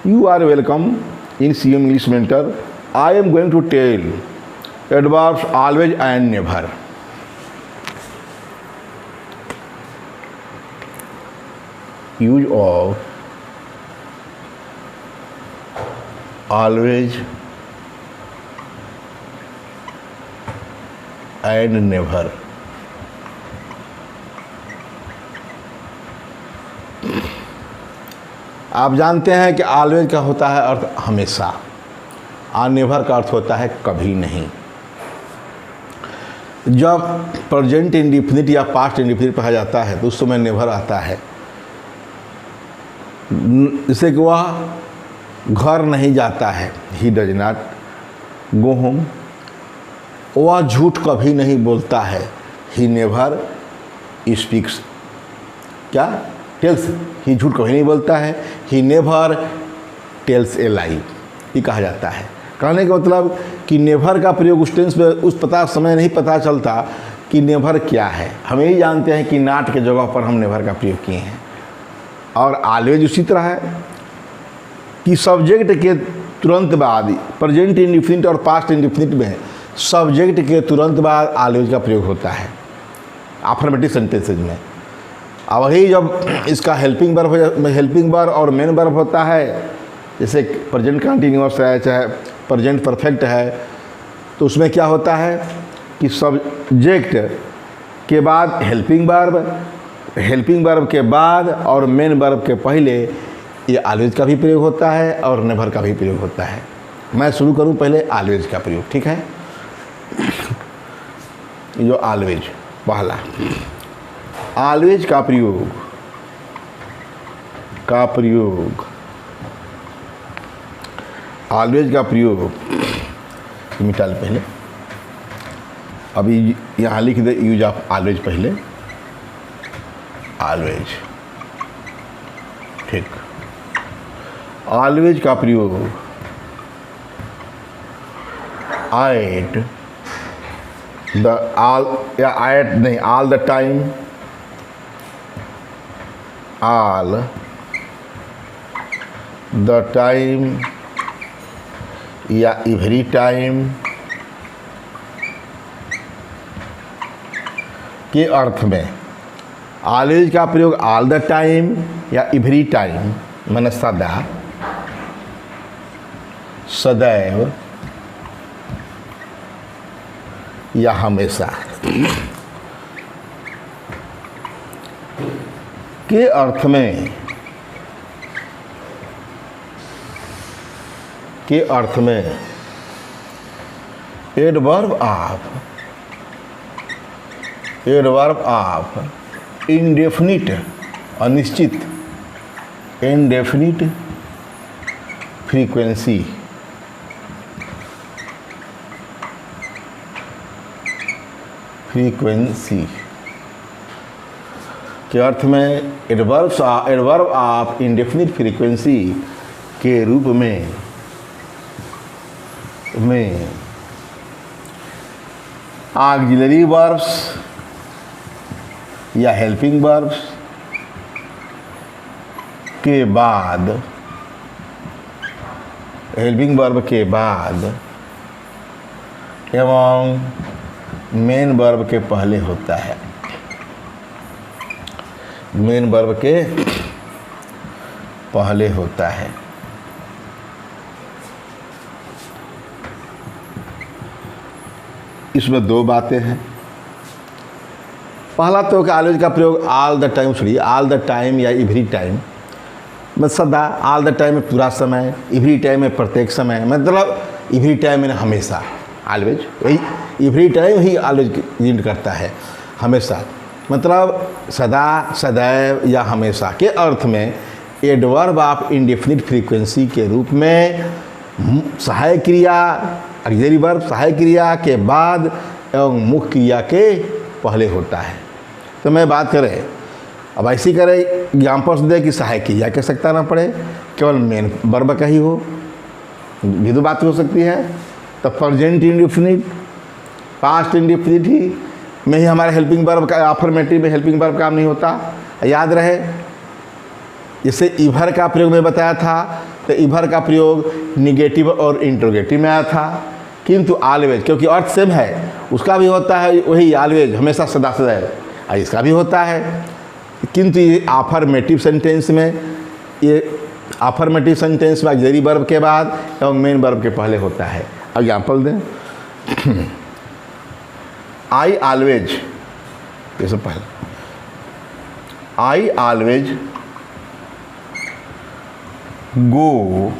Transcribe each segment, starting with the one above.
You are welcome in CM English Mentor. I am going to tell adverbs always and never. Use of always and never. आप जानते हैं कि always का होता है अर्थ हमेशा, और नेवर का अर्थ होता है कभी नहीं। जब प्रेजेंट इंडिफिनिट या पास्ट इंडिफिनिट पढ़ा जाता है तो उस समय नेवर आता है। जैसे कि वह घर नहीं जाता है, he does not go home. वह झूठ कभी नहीं बोलता है, ही नेवर स्पीक्स क्या टेल्स, ही झूठ कभी नहीं बोलता है, ही नेवर टेल्स ए लाई, ये कहा जाता है। कहने का मतलब कि नेवर का प्रयोग उस टेंस में उस समय नहीं पता चलता कि नेवर क्या है। हम यही जानते हैं कि नॉट के जगह पर हम नेवर का प्रयोग किए हैं। और ऑलवेज उसी तरह है कि सब्जेक्ट के तुरंत बाद, प्रेजेंट इंडिफिनिट और पास्ट इंडिफिनिट में सब्जेक्ट के तुरंत बाद ऑलवेज का प्रयोग होता है अफर्मेटिव सेंटेंसेज में। और वही जब इसका हेल्पिंग वर्ब और मेन वर्ब होता है, जैसे प्रेजेंट कंटिन्यूअस है चाहे प्रेजेंट परफेक्ट है, तो उसमें क्या होता है कि सब्जेक्ट के बाद हेल्पिंग वर्ब के बाद और मेन वर्ब के पहले ये ऑलवेज का भी प्रयोग होता है और नेवर का भी प्रयोग होता है। मैं शुरू करूं पहले ऑलवेज का प्रयोग, ठीक है। जो ऑलवेज पहला ऑलवेज का प्रयोग ऑलवेज का प्रयोग मिटा ले पहले, अभी यहाँ लिख दे यूज ऑफ ऑलवेज पहले, ऑलवेज, ठीक। ऑलवेज का प्रयोग एट द ऑल या एट नहीं all the time, all the time या एवरी टाइम के अर्थ में ऑलवेज का प्रयोग ऑल द टाइम या एवरी टाइम माने सदा, सदैव या हमेशा के अर्थ में एडवर्ब ऑफ इंडेफिनिट अनिश्चित, इंडेफिनिट फ्रीक्वेंसी के अर्थ में एडवर्ब ऑफ इंडेफिनिट फ्रीक्वेंसी के रूप में ऑक्सिलरी वर्ब्स या हेल्पिंग वर्ब्स के बाद, हेल्पिंग वर्ब के बाद एवं मेन वर्ब के पहले होता है, मेन वर्ब के पहले होता है। इसमें दो बातें हैं। पहला तो कि ऑलवेज का प्रयोग all the time, all the time या एवरी टाइम में सदा, ऑल द टाइम में पूरा समय, एवरी टाइम में प्रत्येक समय, मतलब एवरी टाइम में हमेशा, ऑलवेज वही एवरी टाइम ही ऑलवेज यूज करता है, हमेशा मतलब सदा, सदैव या हमेशा के अर्थ में एडवर्ब ऑफ इंडेफिनिट फ्रीक्वेंसी के रूप में सहायक क्रिया, ऑक्सिलरी वर्ब सहायक क्रिया के बाद एवं मुख्य क्रिया के पहले होता है। तो मैं बात करें, अब ऐसी करें एग्जाम्पल्स दे कि सहायक क्रिया के सकता ना पड़े, केवल मेन वर्ब का ही हो, भी तो बात हो सकती है। तो प्रेजेंट इंडेफिनिट, पास्ट इंडेफिनिट ही में ही हमारा हेल्पिंग वर्ब का, अफर्मेटिव में हेल्पिंग वर्ब काम नहीं होता, याद रहे। जैसे इवर का प्रयोग में बताया था तो इवर का प्रयोग निगेटिव और इंट्रोगेटिव में आया था, किंतु ऑलवेज क्योंकि अर्थ सेम है, उसका भी होता है वही ऑलवेज, हमेशा सदा सदैव, और इसका भी होता है। किंतु ये अफर्मेटिव सेंटेंस में, ये अफर्मेटिव सेंटेंस में ऑक्सिलरी वर्ब के बाद एवं मेन वर्ब के पहले होता है। एग्जाम्पल दें, आई ऑलवेज, ये सब पहले, I always go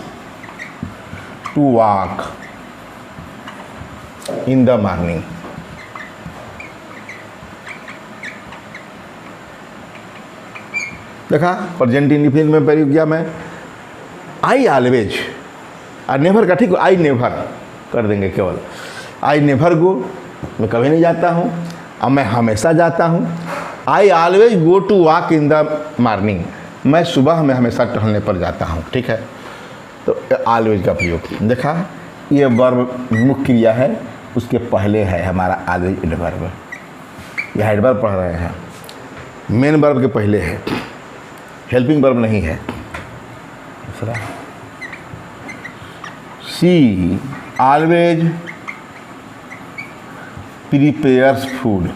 to walk in the morning. देखा, प्रेजेंट इंडिफिनिट में प्रयोग किया मैं, आई ऑलवेज, और नेवर का ठीक, आई नेवर कर देंगे केवल, आई नेवर गो, मैं कभी नहीं जाता हूँ, अब मैं हमेशा जाता हूँ। I always go to walk in the morning, मैं सुबह में हमेशा टहलने पर जाता हूँ। ठीक है, तो ऑलवेज का प्रयोग देखा, ये वर्ब मुख्य क्रिया है, उसके पहले है हमारा ऑलवेज एडवर्ब, यह एडवर्ब पढ़ रहे हैं, मेन वर्ब के पहले है, हेल्पिंग वर्ब नहीं है। दूसरा, she always prepares food,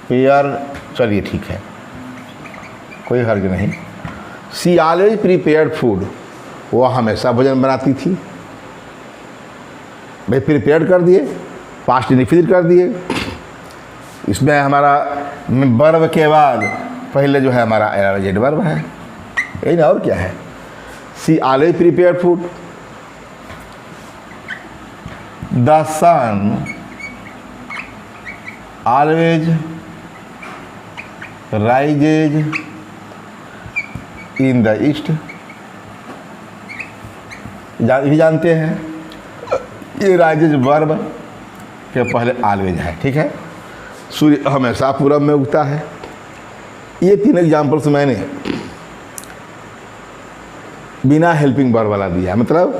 pair चलिए ठीक है, कोई हर्ज नहीं। शी ऑलवेज प्रिपेयर्ड फूड, वह हमेशा भोजन बनाती थी। भाई प्रिपेयर कर दिए, पास्ट इंडिफिनिट कर दिए, इसमें हमारा वर्ब के बाद पहले जो है हमारा एडवर्ब वर्ब है, यही ना, और क्या है। She always prepared food, the sun always rises in the east, भी जानते हैं, ये राइजेज वर्ब के पहले ऑलवेज है। ठीक है, सूर्य हमेशा पूरब में उगता है। ये 3 एग्जाम्पल्स मैंने बिना हेल्पिंग वर्ब वाला दिया, मतलब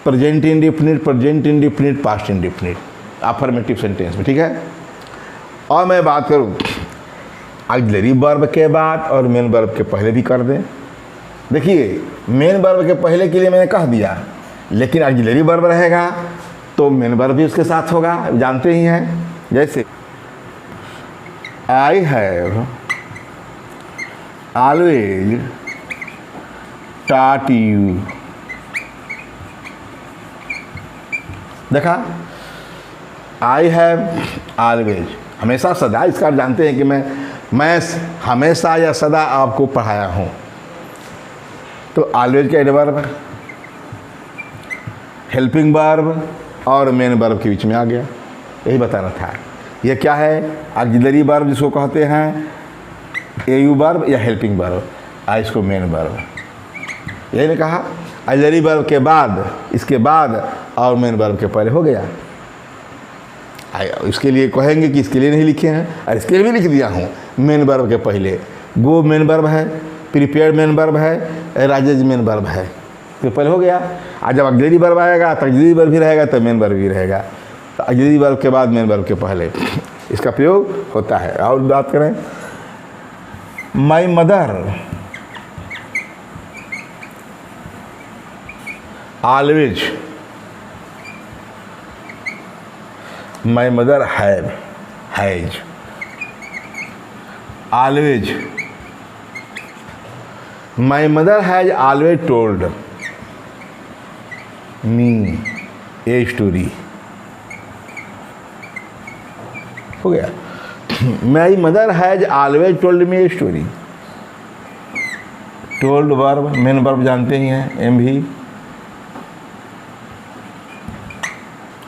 present indefinite, past indefinite, affirmative sentence में। ठीक है, और मैं बात करूँ ऑक्सिलरी वर्ब के बाद और मेन वर्ब के पहले भी कर दें। देखिए, मेन वर्ब के पहले के लिए मैंने कह दिया, लेकिन ऑक्सिलरी वर्ब रहेगा तो मेन वर्ब भी उसके साथ होगा, जानते ही हैं। जैसे I have always taught you, देखा, आई हैव ऑलवेज, हमेशा सदा, इसका जानते हैं कि मैं हमेशा या सदा आपको पढ़ाया हूँ, तो ऑलवेज का एडवर्ब, हेल्पिंग वर्ब और मेन वर्ब के बीच में आ गया, यही बताना था। ये क्या है, ऑक्सिलरी वर्ब जिसको कहते हैं, एयू वर्ब या हेल्पिंग वर्ब, इसको मेन वर्ब, यही ने कहा। ऑक्सिलरी वर्ब के बाद, इसके बाद और मेन वर्ब के पहले हो गया। इसके लिए कहेंगे कि इसके लिए नहीं लिखे हैं, और इसके लिए भी लिख दिया हूँ, मेन वर्ब के पहले गो मेन वर्ब है, प्रिपेयर मेन वर्ब है, राजेज मेन वर्ब है, तो पहले हो गया। आज जब ऑक्सिलरी वर्ब आएगा तो ऑक्सिलरी वर्ब भी रहेगा, तो मेन वर्ब भी रहेगा, तो ऑक्सिलरी वर्ब के बाद मेन वर्ब के पहले इसका प्रयोग होता है। और बात करें, my mother always, my mother has always, my mother has always told me a story, हो गया। My mother has always told me a story, told verb, main verb जानते ही हैं, एम भी,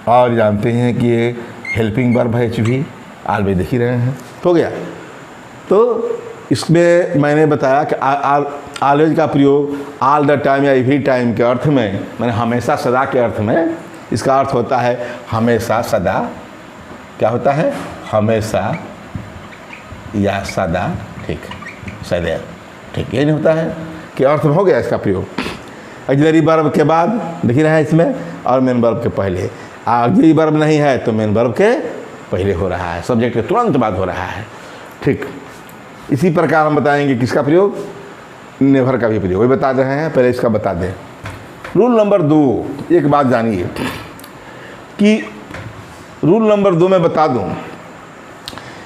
और जानते हैं कि ये हेल्पिंग वर्ब है, एच भी, ऑलवेज देख ही रहे हैं, हो गया। तो इसमें मैंने बताया कि ऑलवेज का प्रयोग ऑल द टाइम या एवरी टाइम के अर्थ में, मैंने हमेशा सदा के अर्थ में, इसका अर्थ होता है हमेशा सदा, क्या होता है, हमेशा या सदा, ठीक, सदैव, ठीक, यही नहीं होता है कि अर्थ में हो गया इसका प्रयोग। ऑक्सिलरी वर्ब के बाद दिख रहा है इसमें, और मेन वर्ब के पहले। ऑक्सिलरी वर्ब नहीं है तो मेन वर्ब के पहले हो रहा है, सब्जेक्ट के तुरंत बाद हो रहा है। ठीक, इसी प्रकार हम बताएंगे किसका प्रयोग, नेवर का भी प्रयोग, वही बता रहे हैं, पहले इसका बता दें। रूल नंबर 2, एक बात जानिए कि रूल नंबर 2 में बता दूं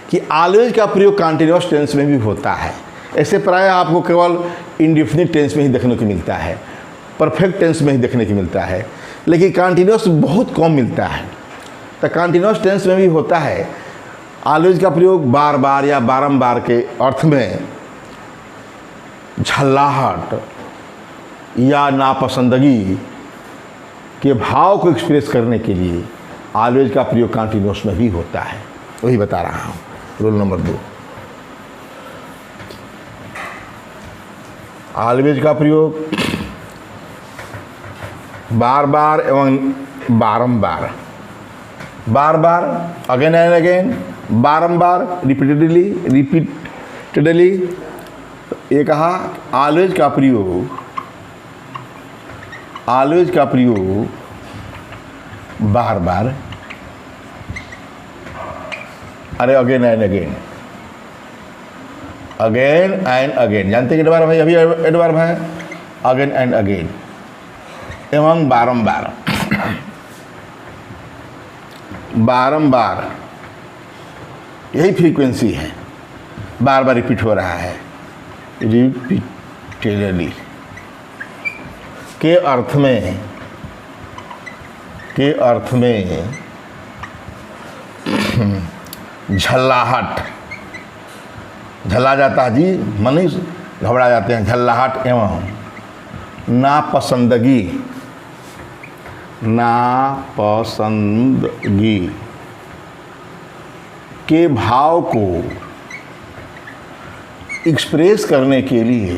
कि ऑलवेज का प्रयोग कंटिन्यूअस टेंस में भी होता है। ऐसे प्राय आपको केवल इंडेफिनिट टेंस में ही देखने को मिलता है, परफेक्ट टेंस में ही देखने को मिलता है, लेकिन कंटिन्यूअस बहुत कम मिलता है। तो कंटिन्यूअस टेंस में भी होता है। ऑलवेज का प्रयोग बार बार या बारंबार के अर्थ में झल्लाहट या नापसंदगी के भाव को एक्सप्रेस करने के लिए ऑलवेज का प्रयोग कंटिन्यूअस में भी होता है, वही बता रहा हूँ। रूल नंबर 2, ऑलवेज का प्रयोग बार बार एवं बारंबार, बार बार अगेन एंड अगेन, बारंबार रिपीटेडली, ये कहा ऑलवेज का प्रयोग बार बार, अरे again and again, again and again, जानते हैं एडवर्ब है, अभी एडवर्ब है, अगेन एंड अगेन एवं बारंबार, बारंबार, यही फ्रीक्वेंसी है, बार बार रिपीट हो रहा है, रिपीटेडली के अर्थ में झल्लाहट, झल्ला जाता है जी, मनुष्य घबरा जाते हैं, झल्लाहट एवं नापसंदगी के भाव को एक्सप्रेस करने के लिए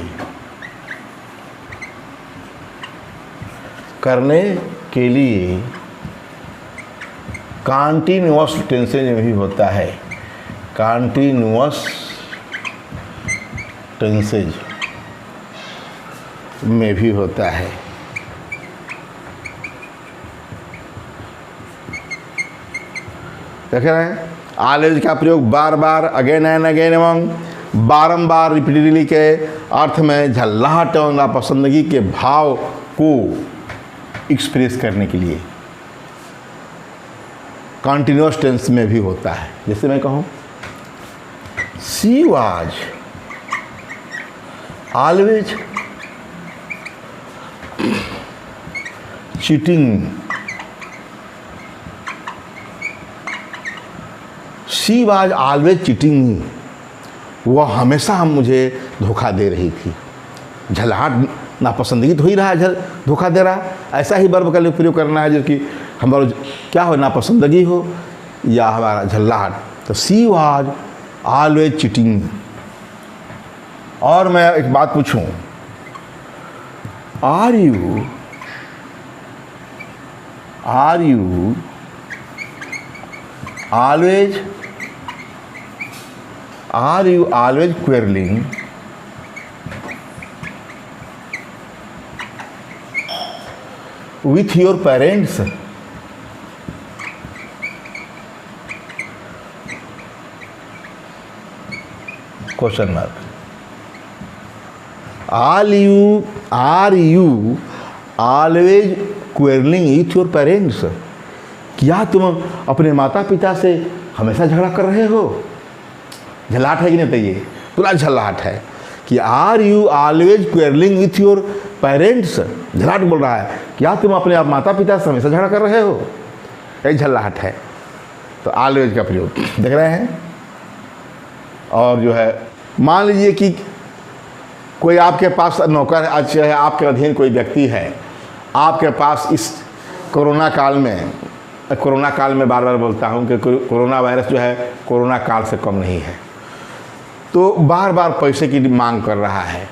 कंटिन्यूअस टेंसेज में भी होता है, कंटिन्यूअस टेंसेज में भी होता है। देख रहे हैं, ऑलवेज का प्रयोग बार बार, अगेन एंड अगेन एवं बारंबार रिपीटेडली के अर्थ में झल्लाहट एवं नापसंदगी के भाव को एक्सप्रेस करने के लिए कंटिन्यूअस टेंस में भी होता है। जैसे मैं कहूँ, she was always cheating, she was always cheating, वह हमेशा मुझे धोखा दे रही थी। झल्लाहट नापसंदगी तो ही रहा है, धोखा दे रहा, ऐसा ही वर्ब का प्रयोग करना है जो कि हमारा क्या हो, नापसंदगी हो या हमारा झल्लाहट। तो शी वाज ऑलवेज चीटिंग। और मैं एक बात पूछूं, are you always quarrelling with your parents? Question mark. Are you always quarreling with your parents? क्या तुम अपने माता पिता से हमेशा झगड़ा कर रहे हो? झल्लाहट है कि नहीं? बताइए, पूरा झल्लाहट है कि are you always quarrelling with your parents. झल्लाहट बोल रहा है, क्या तुम अपने आप माता पिता से हमेशा झगड़ा कर रहे हो? यही झल्लाहट है। तो ऑलवेज का प्रयोग देख रहे हैं। और जो है, मान लीजिए कि कोई आपके पास नौकर है, अच्छा है, आपके अधीन कोई व्यक्ति है, आपके पास इस कोरोना काल में बार बार बोलता हूँ कि कोरोना वायरस जो है कोरोना काल से कम नहीं है, तो बार बार पैसे की मांग कर रहा है,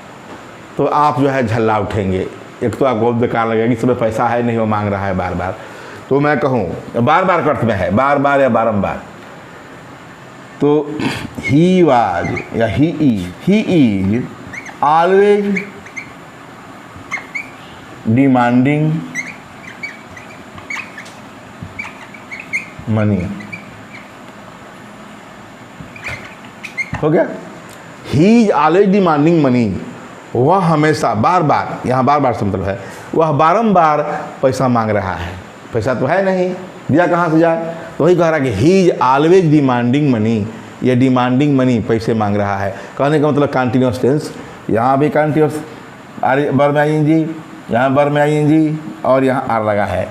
तो आप जो है झल्ला उठेंगे। एक तो आपको बहुत बेकार लगेगा कि इसमें पैसा है नहीं, वो मांग रहा है बार बार। तो मैं कहूँ बार बार अर्थ में है, बार बार या बारंबार। तो ही वाज या he is always demanding money. हो गया, he is always demanding money. वह हमेशा बार बार, यहाँ बार बार से मतलब है वह बारंबार पैसा मांग रहा है। पैसा तो है नहीं, दिया कहाँ से जाए। तो वही कह रहा है कि he is always demanding money, ये डिमांडिंग मनी, पैसे मांग रहा है। कहने का मतलब कंटिन्यूस टेंस, यहाँ भी कंटिन्यूस वर्ब में आईएनजी, यहाँ वर्ब में आईएनजी और यहाँ आर लगा है।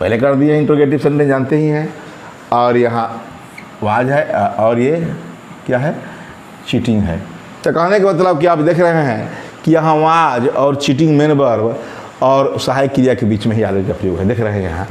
पहले कर दिया इंट्रोगेटिव सेंटेंस, जानते ही हैं। और यहाँ वाज है और ये क्या है, चीटिंग है। तो कहने का मतलब कि आप देख रहे हैं कि यहाँ वाज और चीटिंग मेन वर्ब और सहायक क्रिया के बीच में ही ऑलवेज का प्रयोग है। देख रहे हैं यहाँ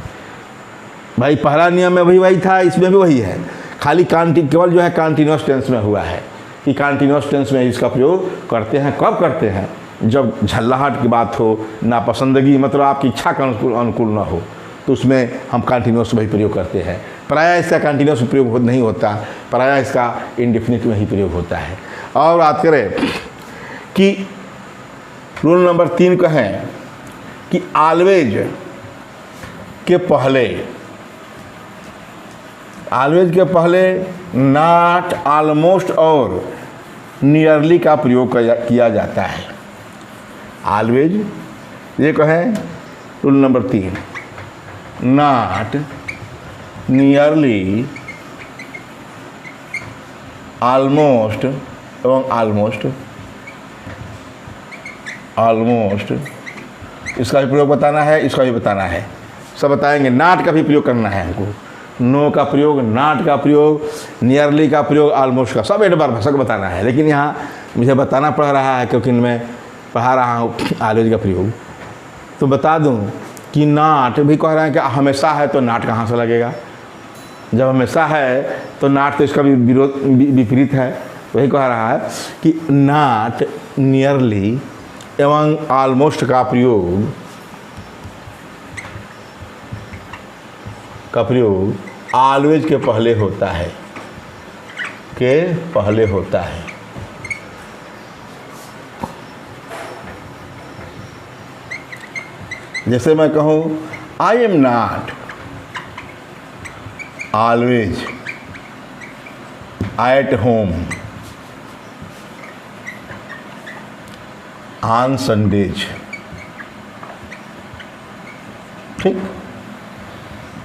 भाई, पहला नियम में वही था, इसमें भी वही है, खाली केवल जो है कंटिन्यूस टेंस में हुआ है कि कंटिन्यूस टेंस में इसका प्रयोग करते हैं। कब करते हैं, जब झल्लाहट की बात हो, नापसंदगी मतलब आपकी इच्छा का अनुकूल ना हो, तो उसमें हम कंटिन्यूस वही प्रयोग करते हैं। प्रायः इसका कंटिन्यूस प्रयोग नहीं होता, प्रायः इसका इंडेफिनिट में ही प्रयोग होता है। और बात करें कि रूल नंबर 3 कहें कि ऑलवेज के पहले नॉट, ऑलमोस्ट और नियरली का प्रयोग किया जाता है। ऑलवेज ये कहें rule number 3, not, nearly, almost एवं ऑलमोस्ट इसका भी प्रयोग बताना है, इसका भी बताना है, सब बताएंगे। नॉट का भी प्रयोग करना है हमको, नो का प्रयोग, नॉट का प्रयोग, नियरली का प्रयोग, ऑलमोस्ट का, सब एडवर्ब भाषा को बताना है। लेकिन यहाँ मुझे बताना पड़ रहा है क्योंकि मैं पढ़ा रहा हूँ ऑलवेज का प्रयोग। तो बता दूँ कि नॉट भी कह रहे हैं कि हमेशा है, तो नॉट कहाँ से लगेगा। जब हमेशा है तो नॉट तो इसका भी विपरीत है। वही कह रहा है कि नॉट, नियरली एवं ऑलमोस्ट का प्रयोग ऑलवेज के पहले होता है, जैसे मैं कहूँ I am not always at home on Sundays. ठीक,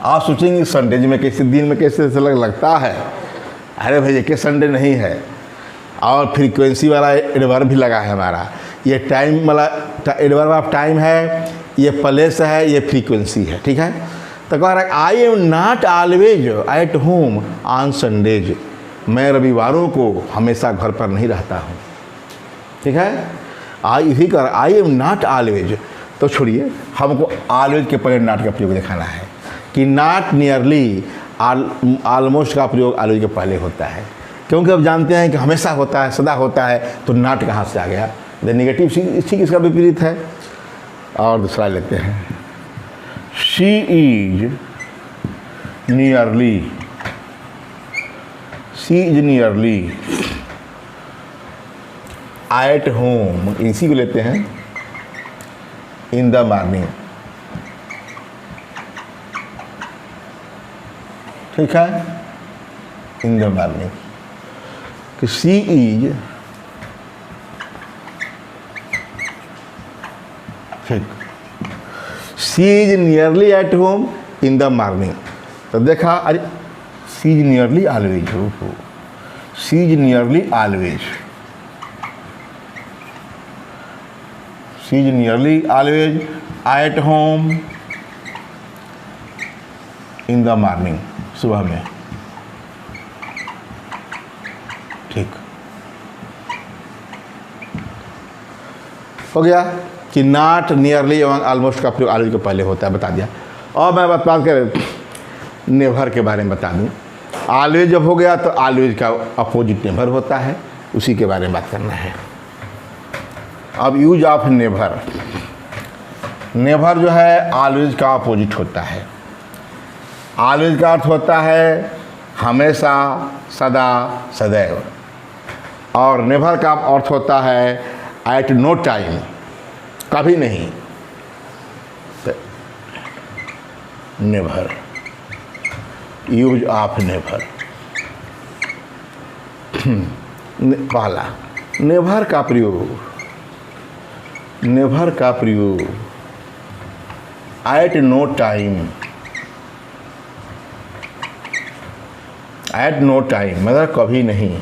आप सोचेंगे संडेज में कैसे, दिन में कैसे लगता है। अरे भैया के संडे नहीं है, और फ्रीक्वेंसी वाला एडवर्ब भी लगा है हमारा। ये टाइम वाला एडवर्ब ऑफ टाइम है, ये प्लेस है, ये फ्रीक्वेंसी है। ठीक है, तो कह रहा है I am not always at home on Sundays, मैं रविवारों को हमेशा घर पर नहीं रहता हूँ। ठीक है, यही कर आई एम नॉट ऑलवेज। तो छोड़िए, हमको ऑलवेज के पहले नॉट का प्रयोग दिखाना है कि नॉट, नियरली, ऑलमोस्ट का प्रयोग ऑलवेज के पहले होता है। क्योंकि अब जानते हैं कि हमेशा होता है, सदा होता है, तो नॉट कहाँ से आ गया। द नेगेटिव ठीक इसका विपरीत है। और दूसरा लेते हैं, she is nearly at home, इसी को लेते हैं इन द मॉर्निंग। ठीक है, इन द मॉर्निंग कि शी इज, ठीक, she is nearly at home in the morning. तो देखा, अरे she is nearly always, she is nearly always, she is nearly always at home in the morning, सुबह में। ठीक हो गया कि नॉट, नियरली एवं ऑलमोस्ट का प्रयोग ऑलवेज के पहले होता है, बता दिया। और मैं बात कर नेवर के बारे में बता दूं। ऑलवेज जब हो गया तो ऑलवेज का अपोजिट नेवर होता है, उसी के बारे में बात करना है। अब यूज ऑफ नेवर, नेवर जो है ऑलवेज का अपोजिट होता है। ऑलवेज का अर्थ होता है हमेशा, सदा, सदैव। और नेवर का अर्थ होता है एट नो टाइम, कभी नहीं। Never, use of never. पहला, नेवर का प्रयोग नेभर का प्रयोग at no time, at no time मतलब कभी नहीं,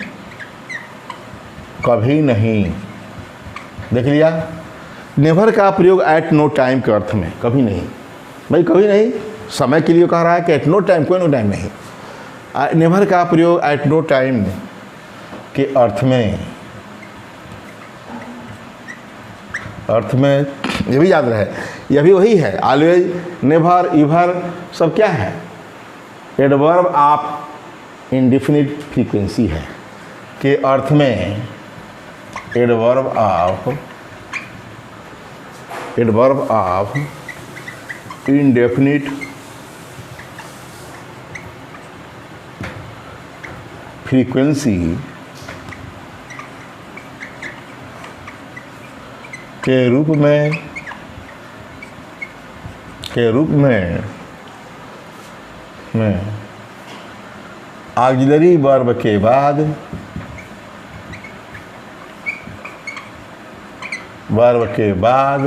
कभी नहीं। देख लिया, नेभर का प्रयोग एट नो टाइम के अर्थ में, कभी नहीं। भाई कभी नहीं समय के लिए कह रहा है कि एट नो टाइम, कोई नो टाइम नहीं। नेभर का प्रयोग एट नो टाइम के अर्थ में ये भी याद रहे, यह भी वही है। ऑलवेज, नेभर, इवर सब क्या है? एडवर्ब ऑफ इंडेफिनिट फ्रीक्वेंसी है के अर्थ में एडवर्ब ऑफ इंडेफिनिट फ्रीक्वेंसी के रूप में ऑक्सिलरी वर्ब के बाद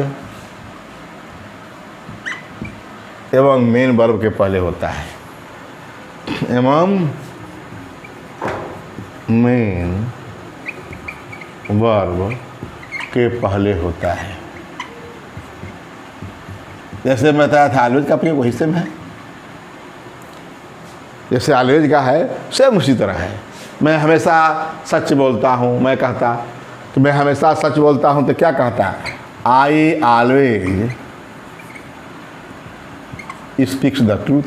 एवं मेन वर्ब के पहले होता है, एवं मेन वर्ब के पहले होता है। जैसे मैं बताया था ऑलवेज का प्रयोग हिस्से में है, जैसे ऑलवेज का है सेम उसी तरह है। मैं हमेशा सच बोलता हूँ, मैं कहता कि मैं हमेशा सच बोलता हूँ तो क्या कहता? I always speaks the truth,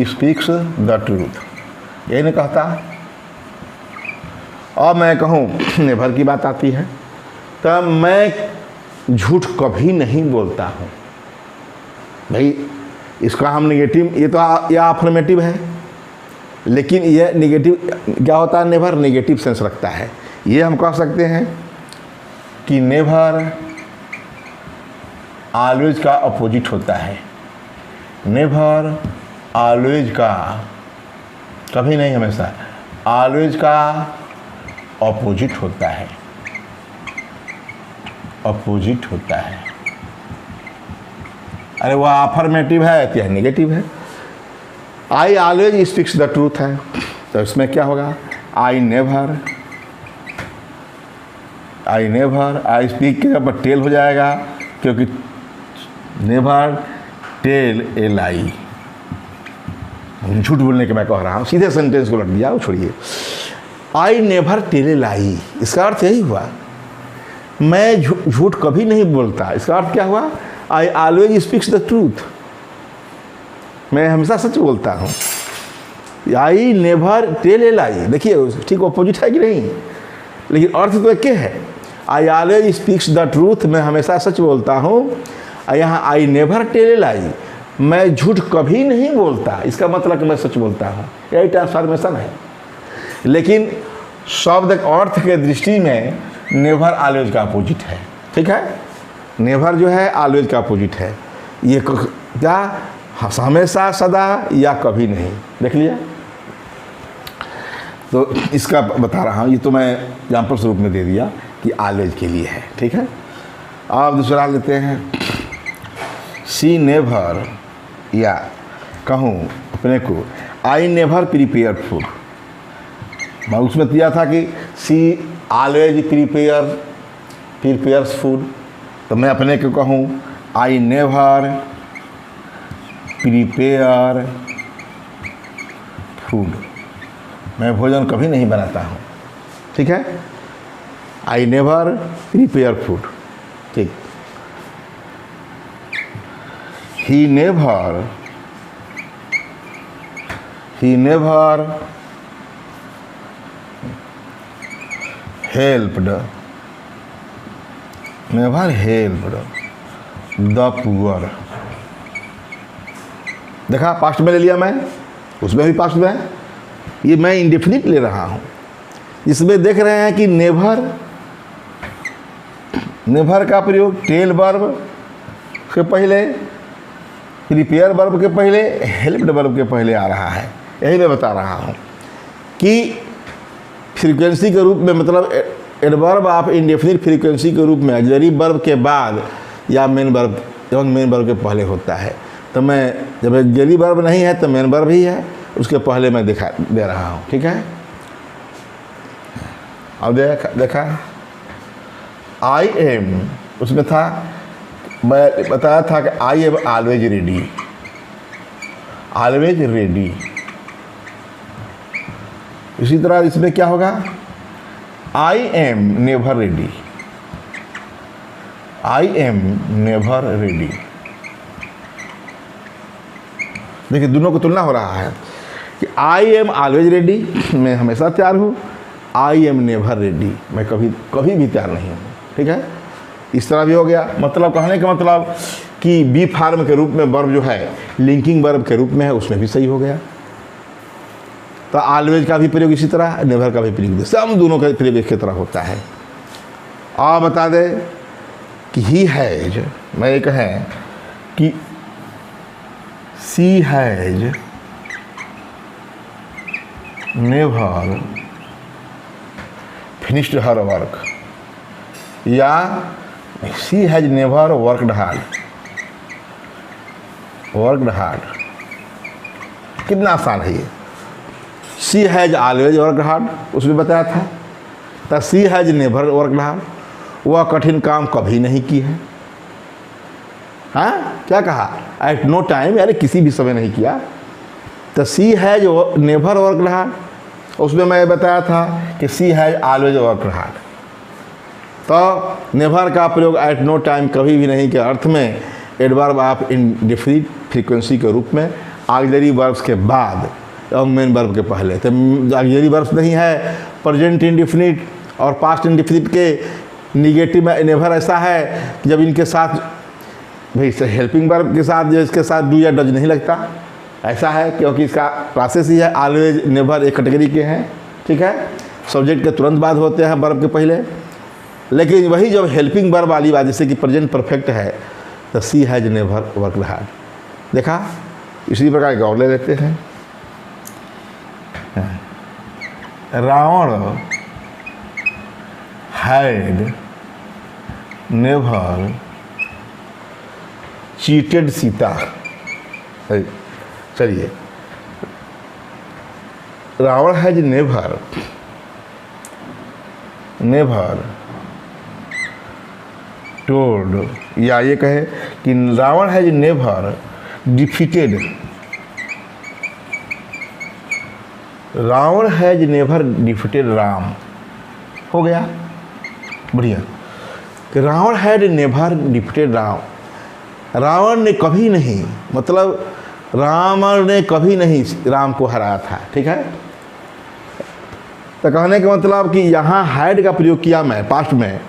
speaks the truth, यही नहीं कहता। और मैं कहूँ नेभर की बात आती है, तब मैं झूठ कभी नहीं बोलता हूँ। भाई इसका हम निगेटिव, ये तो ये अफर्मेटिव है, लेकिन ये निगेटिव क्या होता है? नेभर निगेटिव सेंस रखता है। ये हम कह सकते हैं कि नेभर ऑलवेज का अपोजिट होता है। नेभर ऑलवेज का, कभी नहीं हमेशा, ऑलवेज का अपोजिट होता है, अपोजिट होता है। अरे वह अफर्मेटिव है तो यह निगेटिव है। I always speaks the truth है, तो इसमें क्या होगा? आई नेवर, आई स्पीक के ऊपर टेल हो जाएगा, क्योंकि नेवर टेल ए लाई, झूठ बोलने के मैं कह रहा हूँ, सीधे सेंटेंस को लट दिया, वो छोड़िए। आई नेवर टेल ए लाई, इसका अर्थ यही हुआ मैं झूठ कभी नहीं बोलता। इसका अर्थ क्या हुआ? I always speaks the truth, मैं हमेशा सच बोलता हूँ। आई नेवर टेल ए लाई, देखिए ठीक अपोजिट है कि नहीं, लेकिन अर्थ तो एक है। I always speaks the truth, मैं हमेशा सच बोलता हूँ। यहाँ आई नेवर टेल ए लाई, मैं झूठ कभी नहीं बोलता, इसका मतलब कि मैं सच बोलता हूँ। यही ट्रांसफॉर्मेशन है। लेकिन शब्द अर्थ के दृष्टि में नेवर ऑलवेज का अपोजिट है, ठीक है? नेवर जो है ऑलवेज का अपोजिट है। ये क्या? हमेशा, सदा या कभी नहीं। देख लिया? तो इसका बता रहा हूँ, ये तो मैं एग्जाम्पल स्वरूप में दे दिया कि ऑलवेज के लिए है, ठीक है? अब दूसरा लेते हैं, सी नेवर, या कहूँ अपने को आई नेवर प्रिपेयर फूड। मैं उसमें दिया था कि सी ऑलवेज प्रिपेयर्स फूड, तो मैं अपने को कहूँ आई नेवर प्रिपेयर फूड, मैं भोजन कभी नहीं बनाता हूँ, ठीक है? आई नेवर प्रिपेयर फूड, ठीक। He never helped the poor. देखा, पास्ट में ले लिया मैं, उसमें भी पास्ट में है। ये मैं इंडेफिनिट ले रहा हूँ। इसमें देख रहे हैं कि नेवर का प्रयोग टेल वर्ब के पहले, प्रिपेयर वर्ब के पहले, हेल्प्ड वर्ब के पहले आ रहा है। यही मैं बता रहा हूँ कि फ्रीक्वेंसी के रूप में, मतलब एडवर्ब ऑफ इंडेफिनिट फ्रीक्वेंसी के रूप में ऑक्सिलरी वर्ब के बाद या मेन वर्ब एवं मेन वर्ब के पहले होता है। तो मैं जब ऑक्सिलरी वर्ब नहीं है तो मेन वर्ब ही है, उसके पहले मैं दिखा दे रहा हूँ। ठीक है, अब देखा आई एम, उसमें था, मैं बताया था कि I am always ready, always ready. इसी तरह इसमें क्या होगा, I am never ready, I am never ready. देखिए दोनों को तुलना हो रहा है कि आई एम ऑलवेज रेडी, मैं हमेशा तैयार हूँ, आई एम नेवर रेडी, मैं कभी भी तैयार नहीं हूँ। ठीक है, इस तरह भी हो गया। मतलब कहने का मतलब कि बी फार्म के रूप में वर्ब जो है लिंकिंग वर्ब के रूप में है, उसमें भी सही हो गया। तो ऑलवेज का भी प्रयोग इसी तरह, नेवर का भी प्रयोग, सब दोनों का प्रयोग एक तरह होता है। और बता दे कि ही हैज, मैं ये कहें कि she has never finished her work, या she has never worked hard, worked hard. कितना आसान है ये। She has always worked hard, उसमें बताया था। तो she has never worked hard, वह कठिन काम कभी नहीं की है। हाँ, क्या कहा, एट नो टाइम, यानी किसी भी समय नहीं किया। तो she has never worked hard, उसमें मैं बताया था कि she has always worked hard. तो नेवर का प्रयोग एट नो टाइम, कभी भी नहीं के अर्थ में एडवर्ब ऑफ इंडेफिनिट फ्रीक्वेंसी के रूप में ऑक्सिलरी वर्ब्स के बाद और मेन वर्ब के पहले। तो ऑक्सिलरी वर्ब्स नहीं है, प्रेजेंट इंडेफिनिट और पास्ट इंडेफिनिट के निगेटिव में नेवर ऐसा है जब इनके साथ भाई हेल्पिंग वर्ब के साथ, जो इसके साथ डू या डज नहीं लगता, ऐसा है क्योंकि इसका प्रोसेस ही है। ऑलवेज नेवर एक कैटेगरी के हैं। ठीक है, सब्जेक्ट के तुरंत बाद होते हैं वर्ब के पहले। लेकिन वही जब हेल्पिंग वर्ब वाली बात, जैसे कि प्रेजेंट परफेक्ट है, तो she has never worked hard. देखा, इसी प्रकार गौर ले लेते हैं। Ravan had never cheated Sita. चलिए, रावण हैज नेवर टोल्ड, या ये कहे कि Ravan has never defeated, Ravan has never defeated Ram. हो गया, बढ़िया। Ravan had never defeated Ram, Ravan ने कभी नहीं, मतलब रावण ने कभी नहीं राम को हराया था। ठीक है, तो कहने का मतलब कि यहाँ हैड का प्रयोग किया मैं पास्ट में,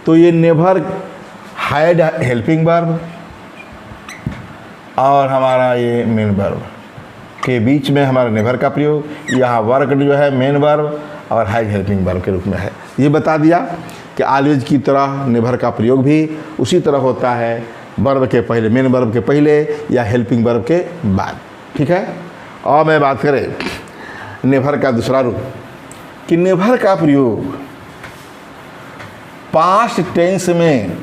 तो ये नेवर हैड हेल्पिंग वर्ब और हमारा ये मेन वर्ब के बीच में हमारा नेवर का प्रयोग, यहाँ वर्क जो है मेन वर्ब और हैज हेल्पिंग वर्ब के रूप में है। ये बता दिया कि ऑलवेज की तरह नेवर का प्रयोग भी उसी तरह होता है, वर्ब के पहले, मेन वर्ब के पहले या हेल्पिंग वर्ब के बाद। ठीक है, और मैं बात करें नेवर का दूसरा रूप, कि नेवर का प्रयोग पास्ट टेंस में,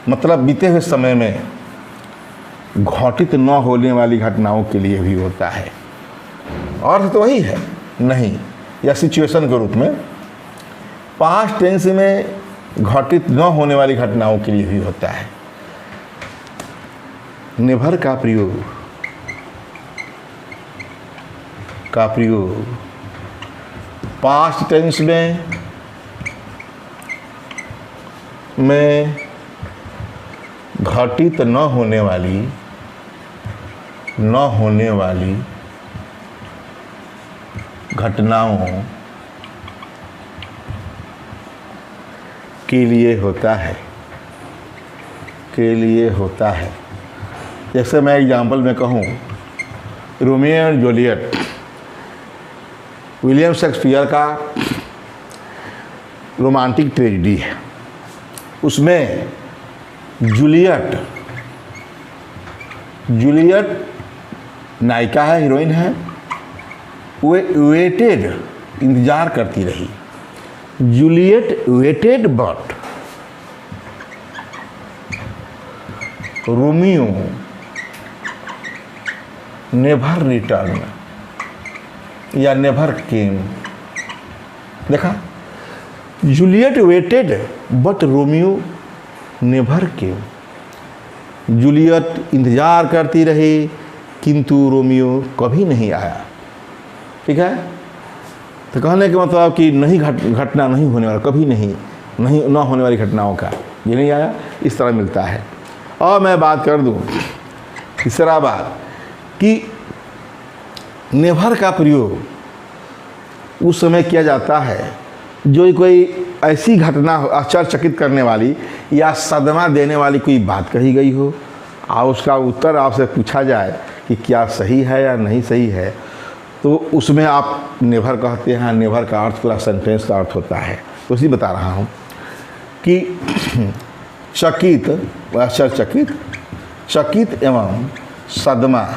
मतलब बीते हुए समय में घटित न होने वाली घटनाओं के लिए भी होता है। अर्थ तो वही है, नहीं, या सिचुएशन के रूप में पास्ट टेंस में घटित न होने वाली घटनाओं के लिए भी होता है। नेवर का प्रयोग पास्ट टेंस में घटित न होने वाली घटनाओं के लिए होता है। जैसे मैं एग्जाम्पल में कहूँ, Romeo and Juliet William Shakespeare का रोमांटिक ट्रेजेडी है। उसमें जूलियट नायिका है, हीरोइन है, वो वेटेड, इंतज़ार करती रही Juliet waited but Romeo never return या नेवर केम। देखा, Juliet waited but Romeo never came. Juliet इंतजार करती रही किंतु रोमियो कभी नहीं आया। ठीक है, तो कहने के मतलब कि नहीं घटना नहीं होने वाला, कभी नहीं ना होने वाली घटनाओं का ये नहीं आया, इस तरह मिलता है। और मैं बात कर दूं तीसरा बात कि नेवर का प्रयोग उस समय किया जाता है जो कोई ऐसी घटना हो आश्चर्यचकित करने वाली या सदमा देने वाली कोई बात कही गई हो और उसका उत्तर आपसे पूछा जाए कि क्या सही है या नहीं सही है, तो उसमें आप नेवर कहते हैं। नेवर का अर्थ पूरा सेंटेंस का अर्थ होता है। तो इसी बता रहा हूँ कि चकित, आश्चर्यचकित, चकित एवं सदमा,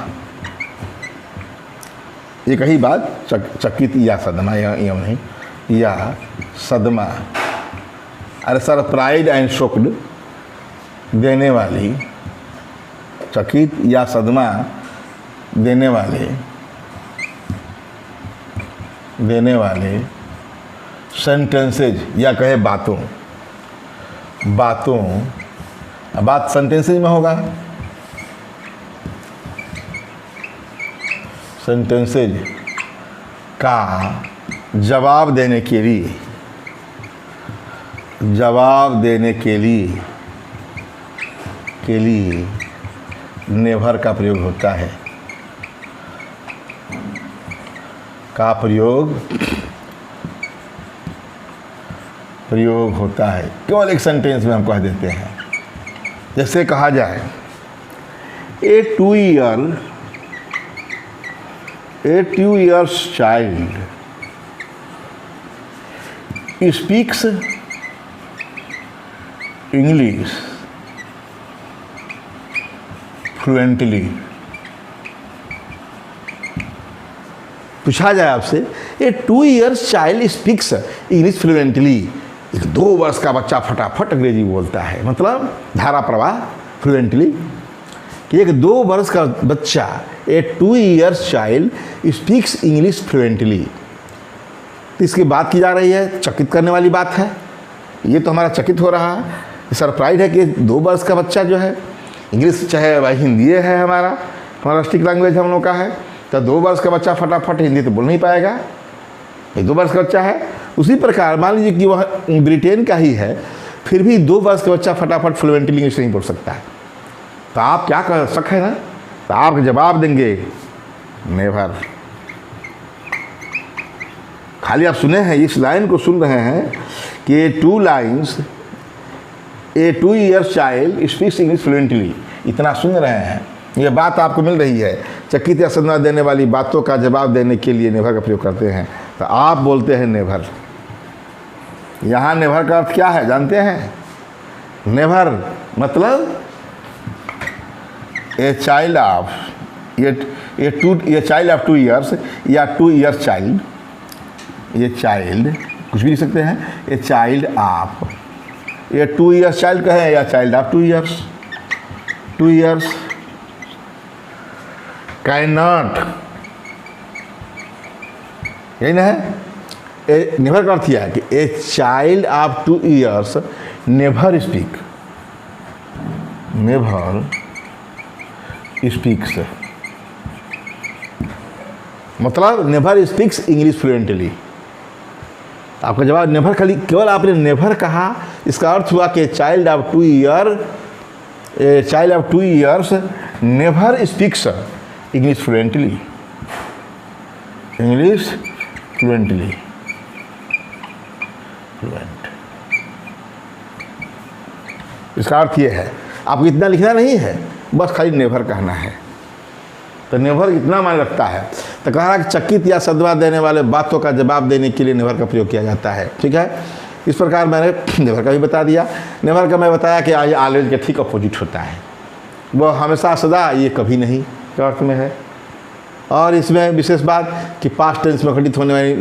एक ही बात, चकित या सदमा, एवं नहीं, या सदमा, अरे सरप्राइज एंड शॉक्ड देने वाली, चकित या सदमा देने वाले सेंटेंसेज या कहे बातों, बात सेंटेंसेज में होगा। सेंटेंसेज का जवाब देने के लिए नेवर का प्रयोग होता है। का प्रयोग होता है केवल एक सेंटेंस में हम कह देते हैं। जैसे कहा जाए a two years child speaks English fluently. पूछा जाए आपसे a 2 years child speaks English fluently, एक 2 वर्ष का बच्चा फटाफट अंग्रेजी बोलता है, मतलब धारा प्रवाह फ्लुएंटली। कि एक 2 वर्ष का बच्चा, ए 2 years child speaks English fluently. तो इसकी बात की जा रही है, चकित करने वाली बात है। ये तो हमारा चकित हो रहा है, सरप्राइज है कि 2 वर्ष का बच्चा जो है इंग्लिश, चाहे भाई हिंदी है हमारा स्टिक लैंग्वेज हम लोग का है, तो 2 वर्ष का बच्चा फटाफट हिंदी तो बोल नहीं पाएगा, ये 2 वर्ष का बच्चा है। उसी प्रकार मान लीजिए कि वह ब्रिटेन का ही है, फिर भी 2 वर्ष का बच्चा फटाफट फ्लुएंटली इंग्लिश नहीं बोल सकता है। तो आप क्या कर शक है ना, तो आप जवाब देंगे नेवर। खाली आप सुने हैं, इस लाइन को सुन रहे हैं कि 2 लाइन्स ए 2 years child speaks English fluently, इतना सुन रहे हैं, ये बात आपको मिल रही है। चकित या सदमा देने वाली बातों का जवाब देने के लिए नेवर का प्रयोग करते हैं, तो आप बोलते हैं नेवर। यहाँ नेवर का अर्थ क्या है जानते हैं? नेवर मतलब ए चाइल्ड ऑफ ये चाइल्ड ऑफ 2 ईयर्स या 2 ईयर्स चाइल्ड, ये चाइल्ड कुछ भी लिख सकते हैं, ए चाइल्ड ऑफ, ये 2 ईयर्स चाइल्ड कहें या child of 2 years can not, यही ना है। ए नेवर का अर्थ यह है कि a child of 2 years never speaks, मतलब नेवर स्पीक्स इंग्लिश फ्लुएंटली। आपका जवाब नेवर, खाली केवल आपने नेवर कहा, इसका अर्थ हुआ कि child of 2 years never speaks English fluently, इसका अर्थ ये है। आपको इतना लिखना नहीं है, बस खाली नेवर कहना है। तो नेवर इतना मान रखता है। तो कह रहा कि चकित या सदमा देने वाले बातों का जवाब देने के लिए नेवर का प्रयोग किया जाता है। ठीक है, इस प्रकार मैंने नेवर का भी बता दिया। नेवर का मैं बताया कि ये ऑलवेज के ठीक अपोजिट होता है, वह हमेशा सदा, ये कभी नहीं के अर्थ में है। और इसमें विशेष बात कि पास्ट टेंस में घटित होने वाली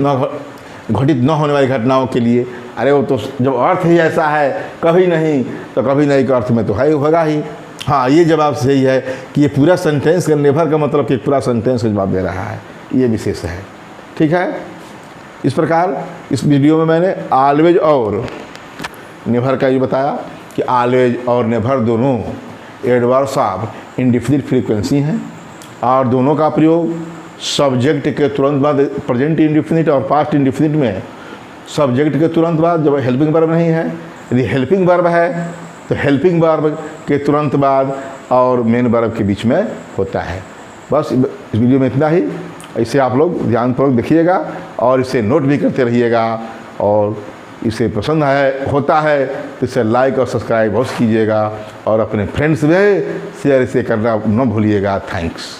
घटित न होने वाली घटनाओं के लिए। अरे वो तो जब अर्थ ही ऐसा है कभी नहीं, तो कभी नहीं के अर्थ में तो है होगा ही। हाँ, ये जवाब सही है कि ये पूरा सेंटेंस का नेवर का मतलब कि पूरा सेंटेंस का जवाब दे रहा है, ये विशेष है। ठीक है, इस प्रकार इस वीडियो में मैंने ऑलवेज और नेवर का ये बताया कि ऑलवेज और नेवर दोनों एडवर्ब्स ऑफ इंडेफिनिट फ्रीक्वेंसी हैं और दोनों का प्रयोग सब्जेक्ट के तुरंत बाद प्रेजेंट इंडेफिनिट और पास्ट इंडेफिनिट में सब्जेक्ट के तुरंत बाद जब हेल्पिंग वर्ब नहीं है, यदि हेल्पिंग वर्ब है तो हेल्पिंग वर्ब के तुरंत बाद और मेन वर्ब के बीच में होता है। बस इस वीडियो में इतना ही। इसे आप लोग ध्यानपूर्वक देखिएगा और इसे नोट भी करते रहिएगा, और इसे पसंद होता है तो इसे लाइक और सब्सक्राइब अवश्य कीजिएगा और अपने फ्रेंड्स में शेयर इसे करना न भूलिएगा। थैंक्स।